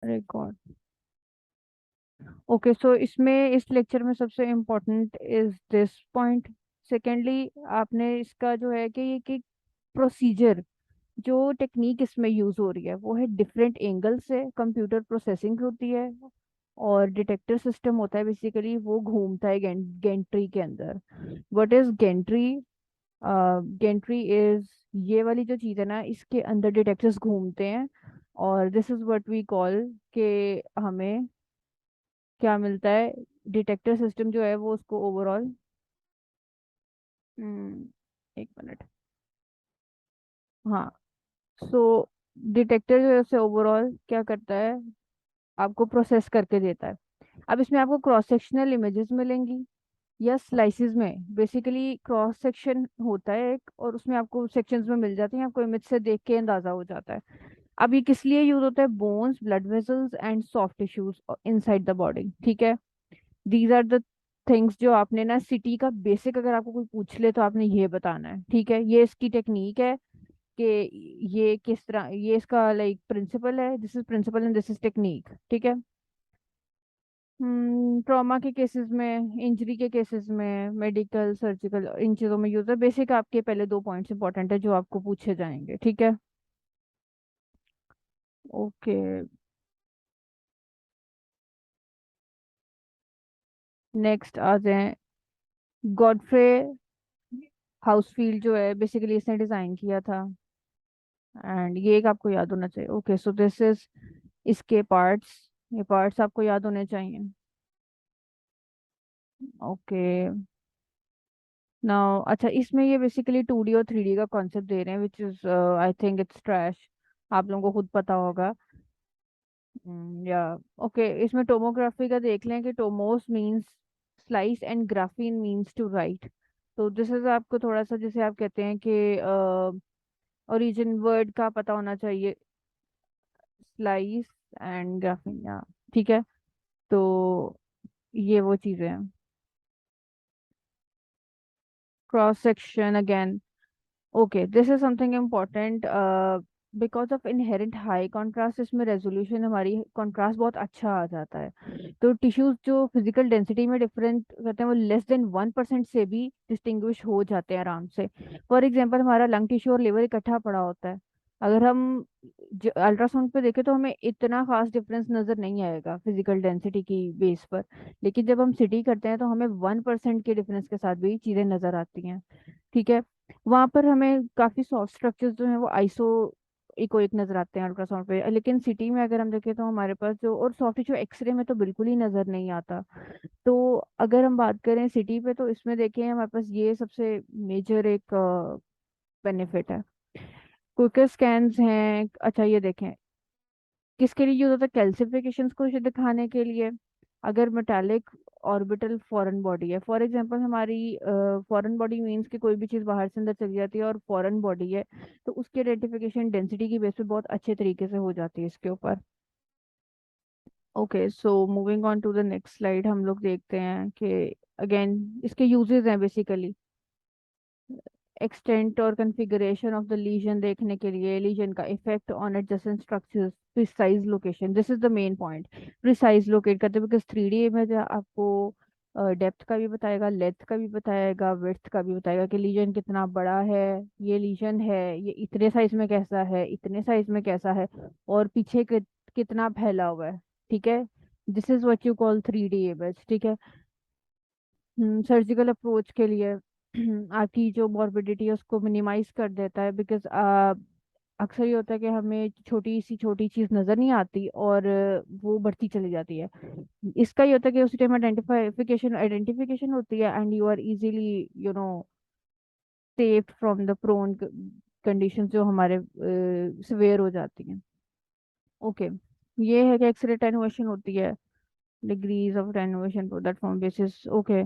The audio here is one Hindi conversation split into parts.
रिकॉर्ड। ओके, सो इसमें इस लेक्चर में सबसे important is this point. Secondly, आपने इसका जो है कि प्रोसीजर, जो टेक्निक इसमें यूज हो रही है वो है डिफरेंट एंगल से कंप्यूटर प्रोसेसिंग होती है, और डिटेक्टर सिस्टम होता है बेसिकली वो घूमता है गेंट्री के अंदर। What is gantry? Gantry is ये वाली जो चीज़ है ना, इसके अंदर डिटेक्टर्स घूमते हैं, और this is what we call के हमें क्या मिलता है। डिटेक्टर सिस्टम जो है वो उसको ओवरऑल, एक मिनट, हाँ। सो डिटेक्टर जो है उसे ओवरऑल क्या करता है, आपको प्रोसेस करके देता है। अब इसमें आपको क्रॉस सेक्शनल इमेजेस मिलेंगी या स्लाइसिस में। बेसिकली क्रॉस सेक्शन होता है एक, और उसमें आपको सेक्शंस में मिल जाती हैं, आपको इमेज से देख के अंदाजा हो जाता है। अब ये किस लिए यूज होता है? Bones, blood vessels and soft tissues inside the body, ठीक है। दीज आर द थिंग्स जो आपने ना सिटी का बेसिक, अगर आपको कोई पूछ ले तो आपने ये बताना है, ठीक है। ये इसकी टेक्निक है कि ये किस तरह, ये इसका लाइक प्रिंसिपल है, this is principle and this is technique, ठीक है। ट्रॉमा के केसेस में, इंजरी के केसेस में, मेडिकल सर्जिकल इन चीज़ों में यूज है। बेसिक आपके पहले दो पॉइंट्स इंपॉर्टेंट है जो आपको पूछे जाएंगे, ठीक है। ओके, नेक्स्ट आ जाए। गॉडफ्रे हाउसफील्ड जो है बेसिकली इसने डिजाइन किया था, एंड ये एक आपको याद होना चाहिए। ओके, सो दिस इज इसके पार्ट्स, ये पार्ट्स आपको याद होने चाहिए। ओके, नाउ अच्छा, इसमें ये बेसिकली 2D और 3D का कॉन्सेप्ट दे रहे हैं, which is I think it's trash. आप लोगों को खुद पता होगा। या ओके, इसमें टोमोग्राफी का देख लें कि tomos means slice and graphein means to write. तो दिस इज आपको थोड़ा सा, जैसे आप कहते हैं कि ओरिजिन वर्ड का पता होना चाहिए, स्लाइस एंड ग्राफीन, या ठीक है। तो ये वो चीज़ें हैं। Cross section again. Okay, this is something important. Because of inherent high contrast, इसमें रेजोल्यूशन हमारी कॉन्ट्रास्ट बहुत अच्छा आ जाता है। तो टिश्यूज जो फिजिकल डेंसिटी में डिफरेंट करते हैं वो लेस देन 1% से भी डिस्टिंग्विश हो जाते हैं आराम से। फॉर एग्जांपल, हमारा लंग टिश्यू और लिवर इकट्ठा पड़ा होता है, अगर हम अल्ट्रासाउंड पे देखें तो हमें इतना खास डिफरेंस नजर नहीं आएगा फिजिकल डेंसिटी की बेस पर। लेकिन जब हम सिटी करते हैं तो हमें 1% के डिफरेंस के साथ भी चीज़ें नजर आती हैं, ठीक है। वहां पर हमें काफी सॉफ्ट स्ट्रक्चर्स जो है वो आइसो इकोइक नजर आते हैं अल्ट्रासाउंड पे, लेकिन सिटी में अगर हम देखें तो हमारे पास जो, और सॉफ्ट टिश्यू एक्सरे में तो बिल्कुल ही नजर नहीं आता। तो अगर हम बात करें सिटी पे तो इसमें देखें हमारे पास ये सबसे मेजर एक बेनिफिट है। क्विकर स्कैन्स हैं। अच्छा, ये देखें किसके लिए यूज होता है? कैल्सिफिकेशंस को दिखाने के लिए। अगर मेटालिक ऑर्बिटल फॉरेन बॉडी है, फॉर एग्जांपल हमारी फॉरेन बॉडी मींस कि कोई भी चीज़ बाहर से अंदर चली जाती है और फॉरेन बॉडी है, तो उसकी आइडेंटिफिकेशन डेंसिटी की बेस पे बहुत अच्छे तरीके से हो जाती है इसके ऊपर। Okay, so moving on to the next slide, हम लोग देखते हैं कि अगेन इसके यूजेस हैं बेसिकली। एक्सटेंट और कन्फिगरेशन ऑफ द लीजन देखने के लिए, लीजन का effect on adjacent structures, precise location, this is the main point. Precise locate करते, बिकॉज 3D इमेज आपको डेप्थ का भी बताएगा, लेंथ का भी बताएगा, विड्थ का भी बताएगा कि लीजन कितना बड़ा है। ये लीजन है, ये इतने साइज में कैसा है, इतने साइज में कैसा है, और पीछे कितना फैला हुआ है, ठीक है। This is what you call 3D image, ठीक है। सर्जिकल अप्रोच के लिए आपकी जो मॉर्बिडिटी है उसको मिनिमाइज कर देता है, बिकॉज अक्सर ये होता है कि हमें छोटी चीज नजर नहीं आती और वो बढ़ती चली जाती है। इसका ये होता है कि उसी टाइम आइडेंटिफिकेशन आइडेंटिफिकेशन होती है, and you are easily saved from the prone condition जो हमारे सिवियर हो जाती हैं। ओके, ये है कि एक्सरे टेनुएशन होती है, degrees of attenuation for that form basis. Okay,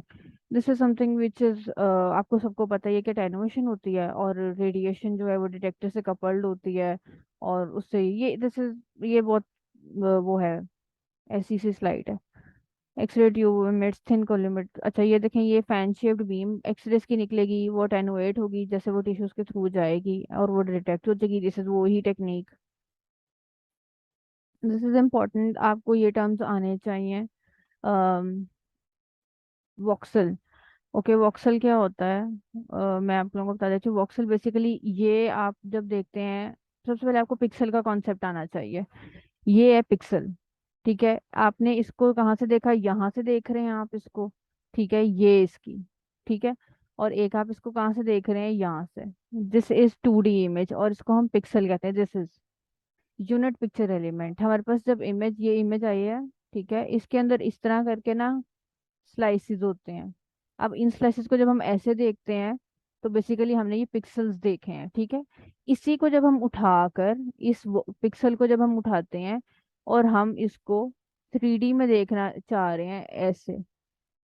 this is something which is, आपको सबको पता ही है कि टेनुएशन होती है, और रेडिएशन जो है वो डिटेक्टर से कपल्ड होती है, और उससे ये दिस इज, ये बहुत वो है, ऐसी सी स्लाइड है। X ray tube emits thin collimate. अच्छा, ये देखें, ये फैन शेप्ड बीम एक्सरेस की निकलेगी, वो टेनुएट होगी जैसे वो टिश्यूज के थ्रू जाएगी और वो डिटेक्ट हो जाएगी। दिस इज वो ही टेक्निक। दिस इज इम्पोर्टेंट, आपको ये टर्म्स आने चाहिए। वॉक्सल। ओके, वॉक्सल क्या होता है? मैं आप लोगों को बता देती हूँ। वॉक्सल बेसिकली ये आप जब देखते हैं, सबसे पहले आपको पिक्सल का कॉन्सेप्ट आना चाहिए। ये है पिक्सल। ठीक है, आपने इसको कहाँ से देखा? यहाँ से देख रहे हैं आप इसको। ठीक है, ये इसकी। ठीक है, और एक आप इसको कहाँ से देख रहे हैं? यहाँ से। दिस इज 2D इमेज और इसको हम पिक्सल कहते हैं। This is unit picture element. हमारे पास जब इमेज, ये इमेज आई है, ठीक है, इसके अंदर इस तरह करके ना स्लाइसिस होते हैं। अब इन स्लाइसिस को जब हम ऐसे देखते हैं तो बेसिकली हमने ये पिक्सेल्स देखे हैं। ठीक है, इसी को जब हम उठाकर, इस पिक्सल को जब हम उठाते हैं और हम इसको 3D में देखना चाह रहे हैं ऐसे,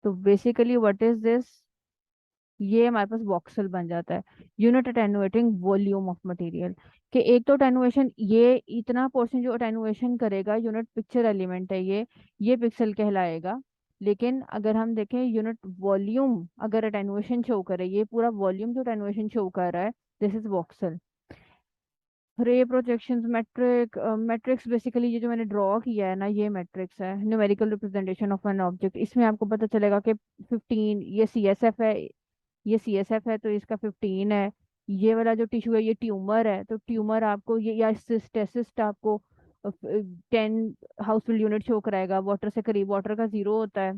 तो बेसिकली व्हाट इज दिस? ये हमारे पास वॉक्सल बन जाता है। Unit attenuating volume of material. कि एक तो अटेनुएशन, ये इतना पोर्शन जो अटेनुएशन करेगा, यूनिट पिक्चर एलिमेंट है ये पिक्सल कहलाएगा। लेकिन अगर हम देखें यूनिट वॉल्यूम, अगर अटेनुएशन शो करे, ये पूरा वॉल्यूम जो अटेनुएशन शो कर रहा है, दिस इज वॉक्सल। रे प्रोजेक्शंस, मैट्रिक मैट्रिक्स बेसिकली ये जो मैंने ड्रॉ किया है ना, ये मैट्रिक्स है, numerical representation of an object. इसमें आपको पता चलेगा कि 15, ये CSF है, ये CSF है तो इसका 15 है। ये वाला जो टिश्यू है ये ट्यूमर है, तो ट्यूमर आपको ये, या सिस्टेसिस्ट आपको 10 हाउसफुल यूनिट शो कराएगा। वाटर से करीब, वाटर का 0 होता है,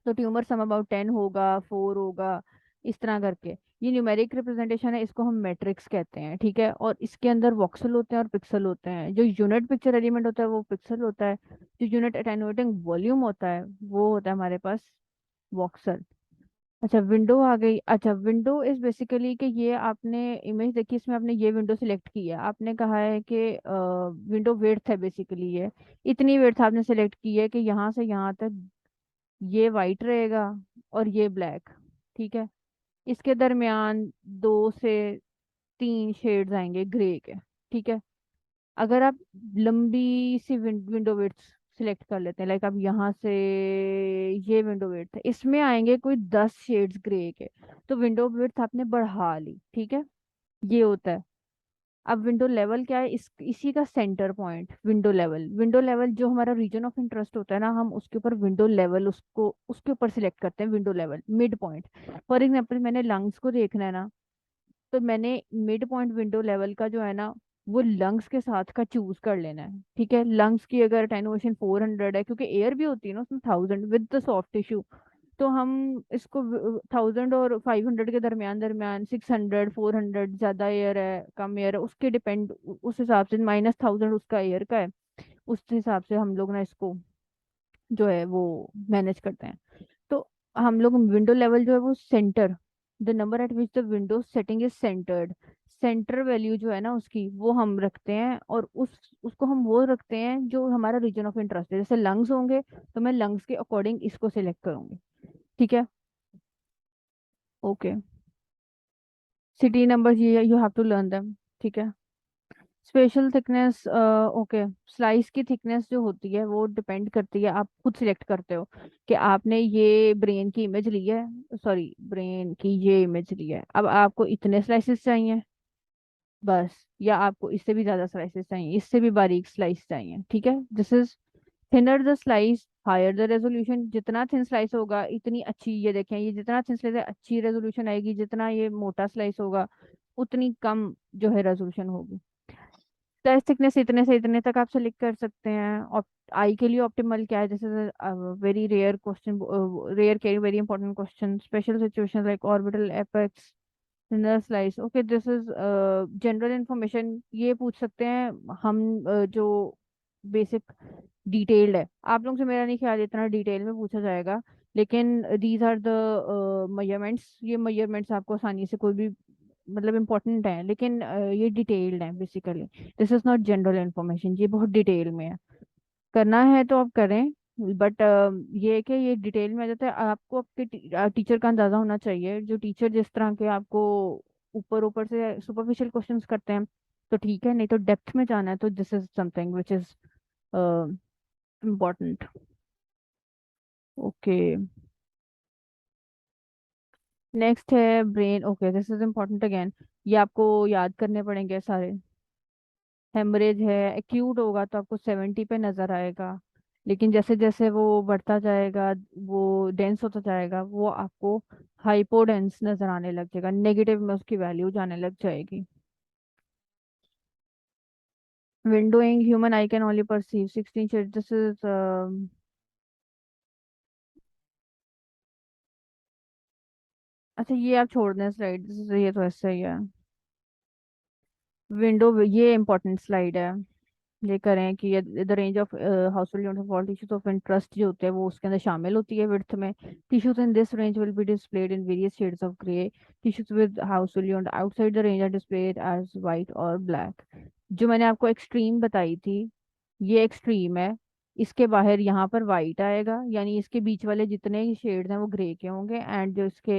तो ट्यूमर सम अबाउट 10 होगा, 4 होगा, इस तरह करके। ये न्यूमेरिक रिप्रेजेंटेशन है, इसको हम मैट्रिक्स कहते हैं। ठीक है, और इसके अंदर वॉक्सल होते हैं और पिक्सल होते हैं। जो यूनिट पिक्चर एलिमेंट होता है वो पिक्सल होता है, जो यूनिट अटेनुएटिंग वॉल्यूम होता है वो होता है हमारे पास वॉक्सल। अच्छा, विंडो आ गई। अच्छा, विंडो इज बेसिकली कि ये आपने इमेज देखी, इसमें आपने ये विंडो सिलेक्ट की है, आपने कहा है कि विंडो विड्थ है बेसिकली ये, इतनी विड्थ आपने सिलेक्ट की है कि यहाँ से यहाँ तक ये वाइट रहेगा और ये ब्लैक। ठीक है, इसके दरमियान 2 से 3 शेड्स आएंगे ग्रे के। ठीक है, अगर आप लंबी सी विंडो विड्थ सिलेक्ट कर लेते हैं, लाइक आप यहाँ से, ये विंडो विड्थ है, इसमें आएंगे कोई 10 शेड्स ग्रे के, तो विंडो विड्थ आपने बढ़ा ली। ठीक है, ये होता है। अब विंडो लेवल क्या है? इसी का centre point window level. Window level जो हमारा रीजन ऑफ इंटरेस्ट होता है ना, हम उसके ऊपर विंडो लेवल, उसको उसके ऊपर सिलेक्ट करते हैं, window level mid point. For example मैंने लंग्स को देखना है ना, तो मैंने मिड पॉइंट विंडो लेवल का जो है ना, वो लंग्स के साथ का चूज कर लेना है। ठीक है, लंग्स की अगर अटेनुएशन 400 है, क्योंकि एयर भी होती है ना उसमें 1000 विद द सॉफ्ट टिश्यू, तो हम इसको 1000 और 500 के दरमियान दरमियान, 600, 400, ज्यादा एयर है कम एयर है उसके डिपेंड, उस हिसाब से -1000 उसका एयर का है, उस हिसाब से हम लोग ना इसको जो है वो मैनेज करते हैं। तो हम लोग विंडो लेवल जो है वो centre, the number eight which the window setting is centred, centre value जो है ना उसकी, वो हम रखते हैं, और उसको हम वो रखते हैं जो हमारा रीजन ऑफ इंटरेस्ट है। जैसे लंग्स होंगे तो मैं लंग्स के अकॉर्डिंग इसको सिलेक्ट करूंगी। ठीक है, ओके। सिटी नंबर, ये you have to learn them. ठीक है, स्पेशल थिकनेस, ओके। स्लाइस की थिकनेस जो होती है वो डिपेंड करती है, आप खुद सिलेक्ट करते हो कि आपने ये ब्रेन की इमेज ली है, सॉरी ब्रेन की ये इमेज ली है, अब आपको इतने स्लाइसेस चाहिए बस, या आपको इससे भी ज्यादा स्लाइसेस चाहिए, इससे भी बारीक स्लाइस चाहिए। ठीक है, this is thinner the slice higher the resolution. जितना थिन स्लाइस होगा इतनी अच्छी, ये देखें, ये जितना थिन स्लाइस है अच्छी रेजोल्यूशन आएगी, जितना ये मोटा स्लाइस होगा उतनी कम जो है रेजोल्यूशन होगी। स्लाइस थिकनेस इतने से इतने तक आप सेलेक्ट कर सकते हैं। और आई के लिए ऑप्टिमल क्या है? जैसे वेरी रेयर क्वेश्चन, रेयर के very important question, special situation like orbital apex, thinner slice. Okay, this is general information, ये पूछ सकते हैं हम, जो बेसिक डिटेल्ड है। आप लोगों से मेरा नहीं ख्याल इतना डिटेल में पूछा जाएगा, लेकिन दीज आर द मेजरमेंट्स। ये मेजरमेंट्स आपको आसानी से कोई भी, मतलब इम्पोर्टेंट है, लेकिन ये डिटेल्ड है basically. This is not general information, ये बहुत डिटेल में है। करना है तो आप करें, बट ये है कि ये डिटेल में आ जाता है। आपको आपके टीचर का अंदाजा होना चाहिए। जो टीचर जिस तरह के आपको ऊपर ऊपर से सुपरफिशियल क्वेश्चंस करते हैं तो ठीक है, नहीं तो डेप्थ में जाना है तो this is something which is important. Okay, next है brain. Okay, this is important again, ये आपको याद करने पड़ेंगे सारे। हेमरेज है, एक्यूट होगा तो आपको 70 पे नजर आएगा, लेकिन जैसे जैसे वो बढ़ता जाएगा, वो डेंस होता जाएगा, वो आपको हाइपोडेंस नजर आने लग जाएगा, नेगेटिव में उसकी वैल्यू जाने लग जाएगी। Windowing, human eye can only perceive 16 shade, this is अच्छा ये आप छोड़ दें स्लाइड, ये तो ऐसे ही है। विंडो, ये इंपॉर्टेंट स्लाइड है। ये करें कि the range of household unit of all tissues of interest जो होते हैं वो उसके अंदर शामिल होती है विड्थ में। Tissues in this range will be displayed in various shades of grey. Tissues with household unit outside the range are displayed as white और ब्लैक। जो मैंने आपको एक्सट्रीम बताई थी, ये एक्सट्रीम है। इसके बाहर यहाँ पर वाइट आएगा, यानी इसके बीच वाले जितने शेड्स हैं वो ग्रे के होंगे, एंड जो इसके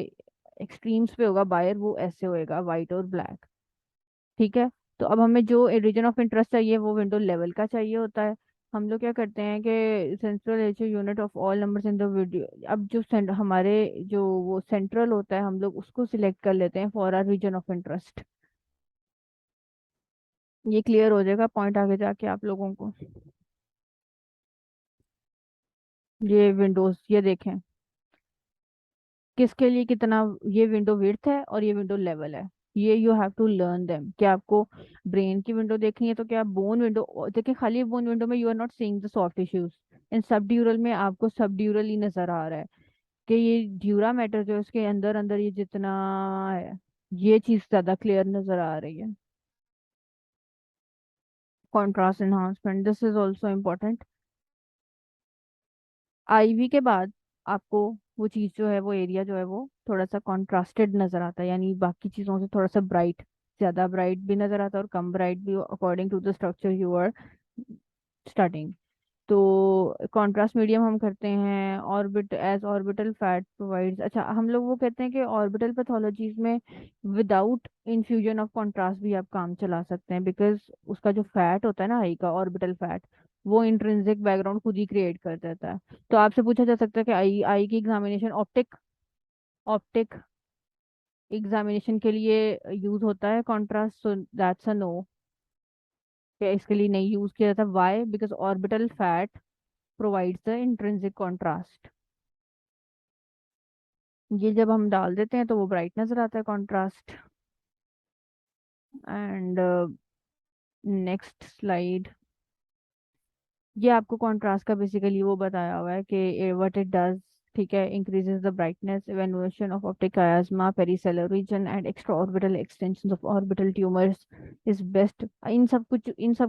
एक्सट्रीम्स पे होगा बाहर वो ऐसे होएगा वाइट और ब्लैक। ठीक है। तो अब हमें जो रीजन ऑफ इंटरेस्ट चाहिए वो विंडो लेवल का चाहिए होता है। हम लोग क्या करते हैं कि central H unit of all numbers in the video, अब जो हमारे जो वो सेंट्रल होता है हम लोग उसको सिलेक्ट कर लेते हैं for our region of interest. ये क्लियर हो जाएगा पॉइंट आगे जाके आप लोगों को। ये विंडोज ये देखें किसके लिए कितना, ये विंडो विड्थ है और ये विंडो लेवल है। ये you have to learn them. क्या आपको ब्रेन की विंडो देखनी है तो क्या बोन विंडो देखिए, खाली बोन विंडो में you are not seeing the soft tissues. इन सब ड्यूरल में आपको सब ड्यूरल ही नजर आ रहा है कि ये ड्यूरा मैटर जो है उसके अंदर अंदर ये जितना है, ये चीज ज्यादा क्लियर नजर आ रही है। Contrast enhancement, this is also important. IV के बाद आपको वो चीज जो है वो एरिया जो है वो थोड़ा सा कॉन्ट्रास्टेड नजर आता है, यानी बाकी चीजों से थोड़ा सा ब्राइट, ज्यादा ब्राइट भी नजर आता है और कम ब्राइट भी, according to the structure you are studying. तो कंट्रास्ट मीडियम हम करते हैं orbit as orbital fat provides. अच्छा हम लोग वो कहते हैं कि ऑर्बिटल पैथोलॉजीज में विदाउट इन्फ्यूजन ऑफ कंट्रास्ट भी आप काम चला सकते हैं, बिकॉज उसका जो फैट होता है ना आई का ऑर्बिटल फैट, वो इंट्रिंसिक बैकग्राउंड खुद ही क्रिएट कर देता है। तो आपसे पूछा जा सकता है कि आई आई की एग्जामिनेशन ऑप्टिक ऑप्टिक एग्जामिनेशन के लिए यूज होता है contrast, so that's a no, कि इसके लिए नहीं यूज किया जाता। Why? Because orbital fat provides the intrinsic contrast. ये जब हम डाल देते हैं तो वो ब्राइट नजर आता है कॉन्ट्रास्ट। एंड नेक्स्ट स्लाइड, ये आपको कॉन्ट्रास्ट का बेसिकली वो बताया हुआ है कि व्हाट इट डज। ठीक है, increases the brightness evaluation of optic chiasma parasellar region and extra orbital extension of orbital tumours is best. इन सब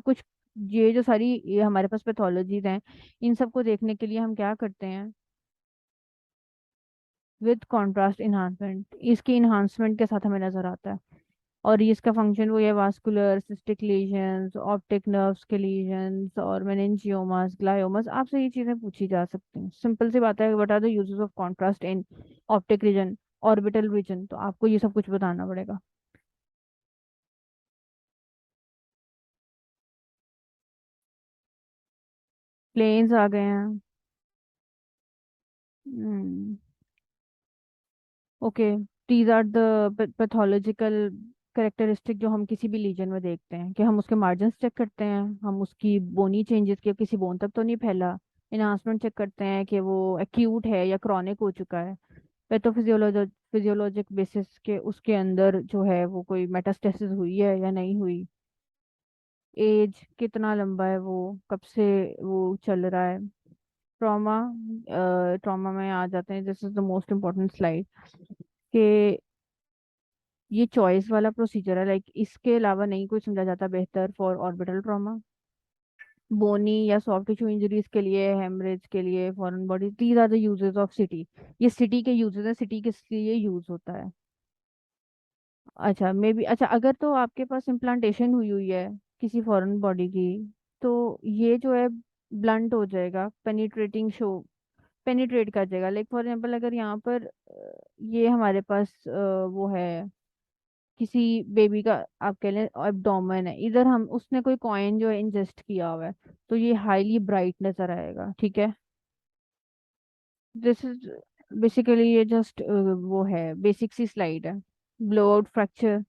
कुछ ये जो सारी ये हमारे पास पैथोलॉजीज हैं, इन सबको देखने के लिए हम क्या करते हैं, विद कॉन्ट्रास्ट इन्हांसमेंट, इसकी इन्हांसमेंट के साथ हमें नजर आता है। और ये इसका फंक्शन वो है vascular cystic lesions, optic nerves के लीजन्स और मेनिंजियोमास ग्लायोमास। आपसे ये चीजें पूछी जा सकती हैं, सिंपल सी बात है, what are the uses of contrast in optic region, orbital region, तो आपको ये सब कुछ बताना पड़ेगा। प्लेन्स आ गए हैं। Hmm, okay. These are the pathological characteristic जो हम किसी भी लीजन में देखते हैं, कि हम उसके मार्जिन्स चेक करते हैं, हम उसकी बोनी चेंजेस के किसी बोन तक तो नहीं फैला, इन्हांसमेंट चेक करते हैं कि वो एक्यूट है या क्रॉनिक हो चुका है, फिजियोलॉजिक बेसिस के उसके अंदर जो है वो कोई मेटास्टेसिस हुई है या नहीं हुई, एज कितना लंबा है वो, कब से वो चल रहा है। ट्रॉमा, ट्रॉमा में आ जाते हैं, this is the most important slide, कि ये चॉइस वाला प्रोसीजर है, लाइक इसके अलावा नहीं कोई समझा जाता बेहतर फॉर ऑर्बिटल ट्रॉमा। बोनी या सॉफ्ट टिश्यू इंजरीज के लिए, हेमरेज के लिए, foreign body, these are the uses of CT. ये सिटी के यूजेस है, सिटी किस लिए यूज होता है। अच्छा मे बी, अच्छा अगर तो आपके पास इम्प्लांटेशन हुई हुई है किसी फॉरेन बॉडी की, तो ये जो है ब्लंट हो जाएगा, पेनिट्रेटिंग शो, पेनिट्रेट कर जाएगा। लाइक फॉर एग्जाम्पल अगर यहाँ पर ये हमारे पास वो है किसी बेबी का, आप कह लें एब्डोमेन है, इधर हम उसने कोई कॉइन जो है इंजेस्ट किया हुआ है, तो ये हाईली ब्राइट नजर आएगा। ठीक है, दिस इज बेसिकली ये जस्ट वो है बेसिक सी स्लाइड है। Blow out fracture,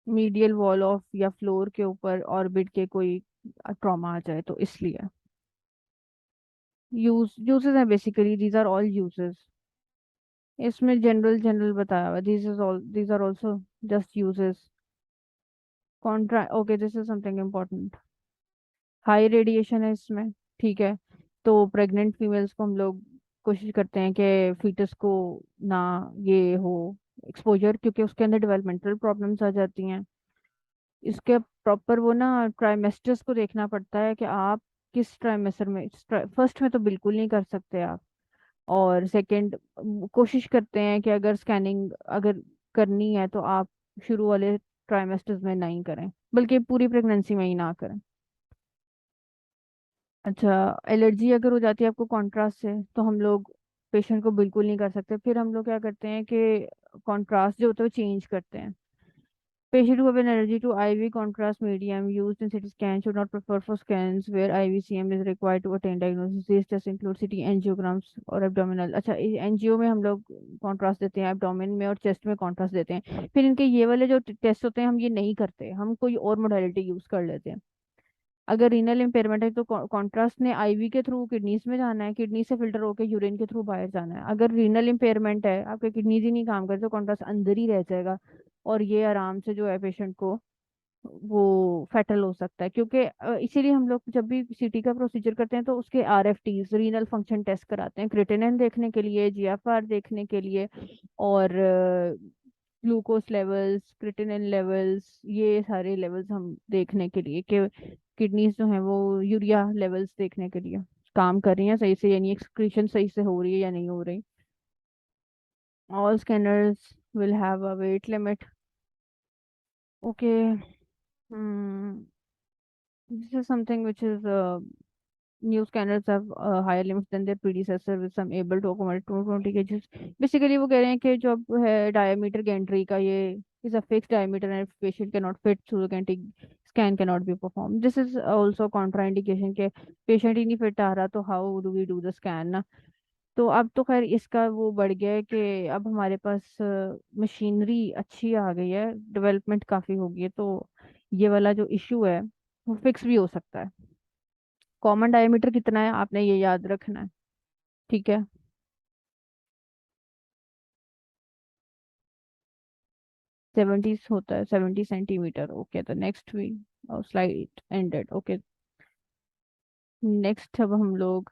medial wall of या फ्लोर के ऊपर ऑर्बिट के कोई ट्रॉमा आ जाए तो इसलिए। यूजेस हैं basically, these are all uses. इसमें जनरल जनरल बताया हुआ, these are also just uses. Contra okay, this is something important. High radiation है इसमें, ठीक है। तो प्रेग्नेंट फीमेल्स को हम लोग कोशिश करते हैं कि फीटस को ना ये हो एक्सपोजर, क्योंकि उसके अंदर डेवलपमेंटल प्रॉब्लम्स आ जाती हैं। इसके प्रॉपर वो ना ट्राइमेस्टर्स को देखना पड़ता है कि आप किस ट्राइमेस्टर में, फर्स्ट में तो बिल्कुल नहीं कर सकते आप। और सेकंड, कोशिश करते हैं कि अगर स्कैनिंग अगर करनी है तो आप शुरू वाले ट्राइमेस्टर्स में नहीं करें, बल्कि पूरी प्रेगनेंसी में ही ना करें। अच्छा, एलर्जी अगर हो जाती है आपको कॉन्ट्रास्ट से, तो हम लोग पेशेंट को बिल्कुल नहीं कर सकते। फिर हम लोग क्या करते हैं कि कॉन्ट्रास्ट जो होता है वो चेंज करते हैं। Patient who have an allergy to IV contrast medium used in CT scan should not prefer for scans where IVCM is required to attain diagnosis. These tests include CT angiograms और abdominal। अच्छा, एनजीओ में हम लोग कॉन्ट्रास्ट देते हैं, एब्डोमेन में और चेस्ट में कॉन्ट्रास्ट देते हैं। फिर इनके ये वाले जो टेस्ट होते हैं हम ये नहीं करते, हम कोई और मोडालिटी यूज कर लेते हैं। अगर रीनल इम्पेयरमेंट है तो कॉन्ट्रास्ट ने आईवी के थ्रू किडनीज में जाना है, किडनी से फिल्टर होकर यूरिन के थ्रू बाहर जाना है। अगर रीनल इम्पेयरमेंट है, आपके किडनीज ही नहीं काम करते, तो कॉन्ट्रास्ट अंदर ही रह जाएगा। और ये आराम से जो है पेशेंट को वो फैटल हो सकता है। क्योंकि इसीलिए हम लोग जब भी सीटी का प्रोसीजर करते हैं तो उसके आरएफटीज रीनल फंक्शन टेस्ट कराते हैं, क्रिएटिनिन देखने के लिए, जीएफआर देखने के लिए, और ग्लूकोज लेवल्स, क्रिएटिनिन लेवल्स, ये सारे लेवल्स हम देखने के लिए कि किडनीज जो हैं वो यूरिया लेवल्स देखने के लिए काम कर रही हैं सही से, यानी एक्सक्रीशन सही से हो रही है या नहीं हो रही। All scanners will have a wait limit. Okay, this is something which is new scanners have higher limits than their predecessor with some able to accommodate 220 kgs। Basically वो कह रहे हैं कि जो अब है डायमीटर गैंट्री का, ये is a fixed diameter and if patient cannot fit through the gantry, scan cannot be performed। This is also contraindication के patient ही नहीं फिट आ रहा तो how do we do the scan ना। तो अब तो खैर इसका वो बढ़ गया है कि अब हमारे पास मशीनरी अच्छी आ गई है, डेवलपमेंट काफ़ी हो गई है, तो ये वाला जो इशू है वो फिक्स भी हो सकता है। कॉमन डायमीटर कितना है आपने ये याद रखना है, ठीक है। 70 होता है, 70 सेंटीमीटर। ओके, तो next we slide ended. Okay, next अब हम लोग